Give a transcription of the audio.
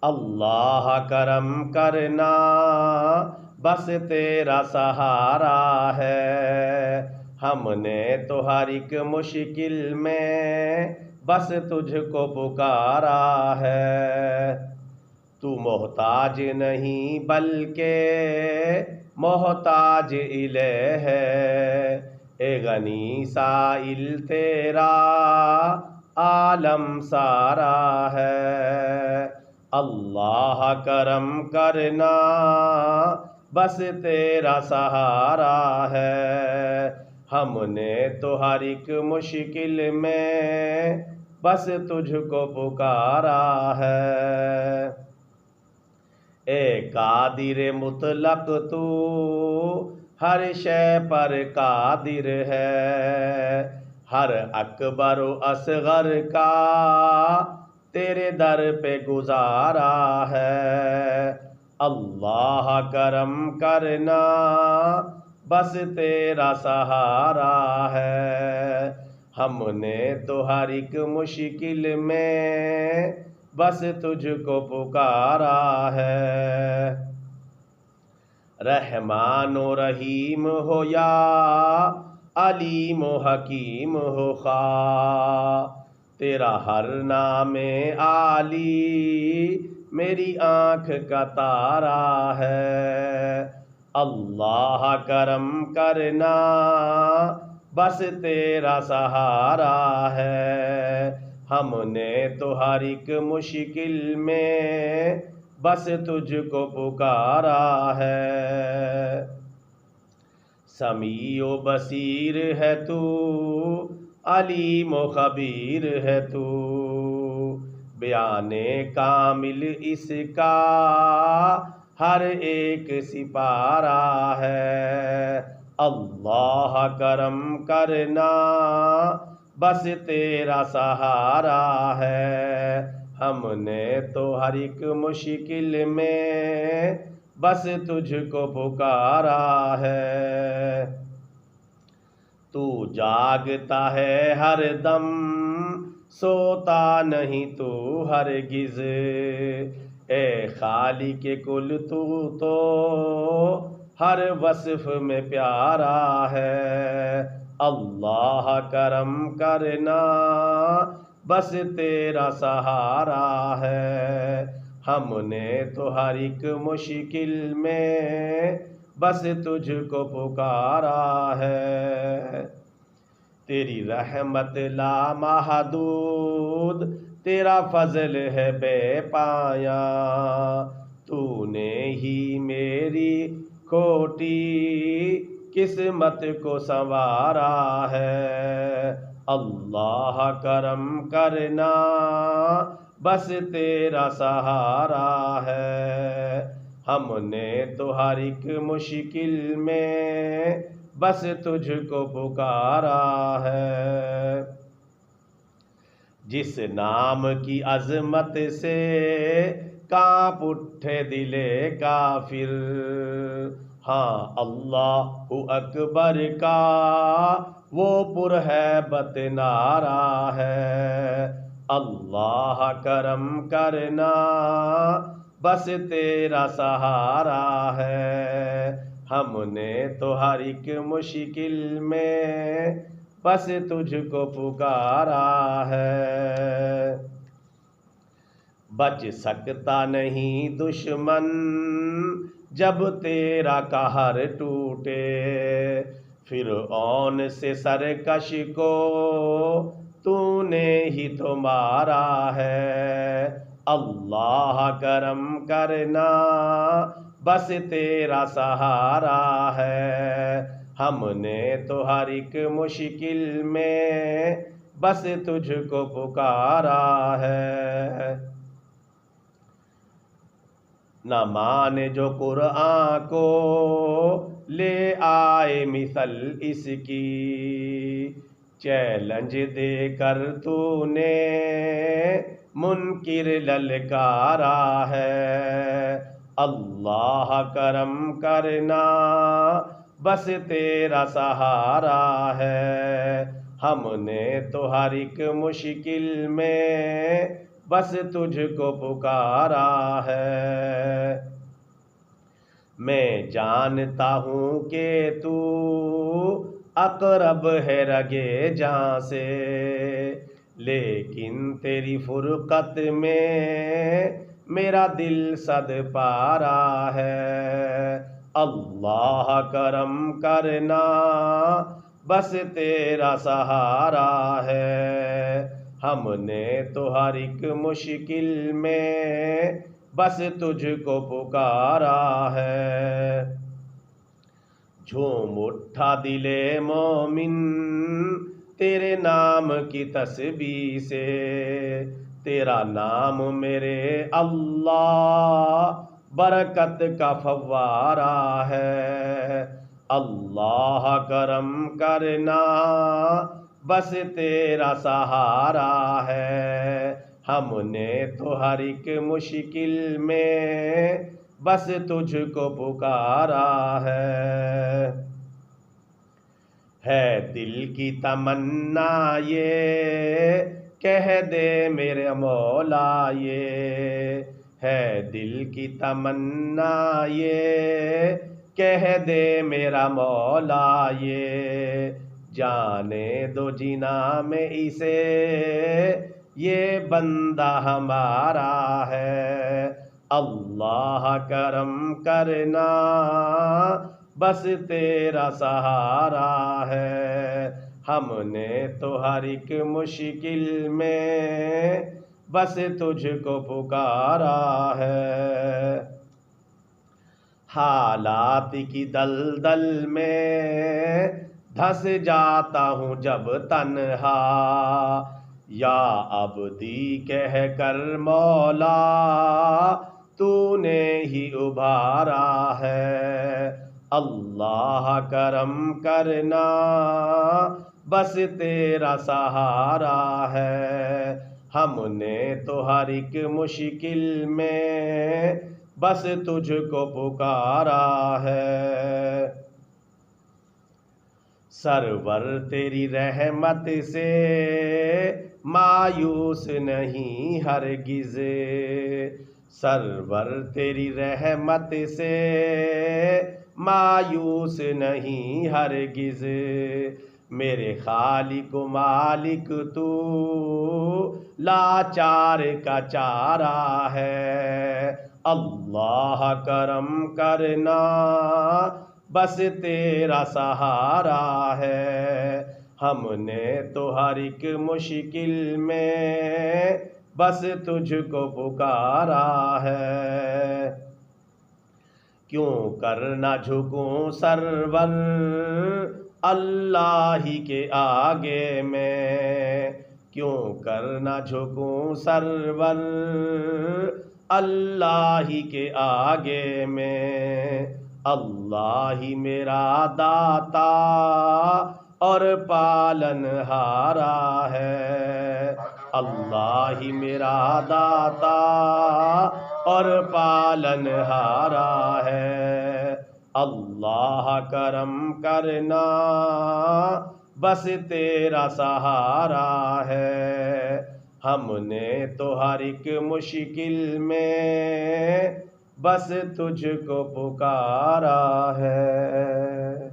اللہ کرم کرنا بس تیرا سہارا ہے، ہم نے تو ہر ایک مشکل میں بس تجھ کو پکارا ہے۔ تو محتاج نہیں بلکہ محتاج الہ ہے، اے غنی سائل تیرا عالم سارا ہے۔ اللہ کرم کرنا بس تیرا سہارا ہے، ہم نے تو ہر ایک مشکل میں بس تجھ کو پکارا ہے۔ اے قادر مطلق تو ہر شے پر قادر ہے، ہر اکبر و اصغر کا تیرے در پہ گزارا ہے۔ اللہ کرم کرنا بس تیرا سہارا ہے، ہم نے تو ہر ایک مشکل میں بس تجھ کو پکارا ہے۔ رحمان و رحیم ہو یا علیم و حکیم ہو خواہ، تیرا ہر نام عالی میری آنکھ کا تارا ہے۔ اللہ کرم کرنا بس تیرا سہارا ہے، ہم نے تو ہر ایک مشکل میں بس تجھ کو پکارا ہے۔ سمیع و بصیر ہے تو، علیم و خبیر ہے تو، بیان کامل اس کا ہر ایک سپارہ ہے۔ اللہ کرم کرنا بس تیرا سہارا ہے، ہم نے تو ہر ایک مشکل میں بس تجھ کو پکارا ہے۔ تو جاگتا ہے ہر دم سوتا نہیں تو ہرگز، اے خالق کل تو ہر وصف میں پیارا ہے۔ اللہ کرم کرنا بس تیرا سہارا ہے، ہم نے تو ہر ایک مشکل میں بس تجھ کو پکارا ہے۔ تیری رحمت لامحدود، تیرا فضل ہے بے پایاں، تو نے ہی میری کھوٹی قسمت کو سنوارا ہے۔ اللہ کرم کرنا بس تیرا سہارا ہے، ہم نے تو ہر ایک مشکل میں بس تجھ کو پکارا ہے۔ جس نام کی عظمت سے کانپ اٹھے دل کافر، ہاں اللہ اکبر کا وہ پرہیبت نعرہ ہے۔ اللہ کرم کرنا بس تیرا سہارا ہے، ہم نے تو ہر ایک مشکل میں بس تجھ کو پکارا ہے۔ بچ سکتا نہیں دشمن جب تیرا قہر ٹوٹے، فرعون سے سرکش کو تو نے ہی تو مارا ہے۔ اللہ کرم کرنا بس تیرا سہارا ہے، ہم نے تو ہر ایک مشکل میں بس تجھ کو پکارا ہے۔ نہ مانے جو قرآن کو لے آئے مثل اس کی، چیلنج دے کر تو نے منکر للکارا ہے۔ اللہ کرم کرنا بس تیرا سہارا ہے، ہم نے تو ہر ایک مشکل میں بس تجھ کو پکارا ہے۔ میں جانتا ہوں کہ تو اقرب ہے رگے جاں سے، لیکن تیری فرقت میں میرا دل صد پارا ہے۔ اللہ کرم کرنا بس تیرا سہارا ہے، ہم نے تو ہر ایک مشکل میں بس تجھ کو پکارا ہے۔ جھوم اٹھا دل مومن تیرے نام کی تسبیح سے، تیرا نام میرے اللہ برکت کا فوارہ ہے۔ اللہ کرم کرنا بس تیرا سہارا ہے، ہم نے تو ہر ایک مشکل میں بس تجھ کو پکارا ہے دل کی تمنا یہ کہہ دے میرے مولا، یہ ہے دل کی تمنا یہ کہہ دے میرا مولا، یہ جانے دو جینا میں اسے یہ بندہ ہمارا ہے۔ اللہ کرم کرنا بس تیرا سہارا ہے، ہم نے تو ہر ایک مشکل میں بس تجھ کو پکارا ہے۔ حالات کی دلدل میں دھس جاتا ہوں جب تنہا، یا عبدی کہہ کر مولا تو نے ہی ابھارا ہے۔ اللہ کرم کرنا بس تیرا سہارا ہے، ہم نے تو ہر ایک مشکل میں بس تجھ کو پکارا ہے۔ سرور تیری رحمت سے مایوس نہیں ہرگز، سرور تیری رحمت سے مایوس نہیں ہرگز، میرے خالق و مالک تو لاچار کا چارہ ہے۔ اللہ کرم کرنا بس تیرا سہارا ہے، ہم نے تو ہر ایک مشکل میں بس تجھ کو پکارا ہے۔ کیوں کرنا جھکوں سرور اللہ ہی کے آگے میں، کیوں کرنا جھکوں سرور اللہ ہی کے آگے میں، اللہ ہی میرا داتا اور پالن ہارا ہے، اللہ ہی میرا داتا اور پالن ہارا ہے۔ اللہ کرم کرنا بس تیرا سہارا ہے، ہم نے تو ہر ایک مشکل میں بس تجھ کو پکارا ہے۔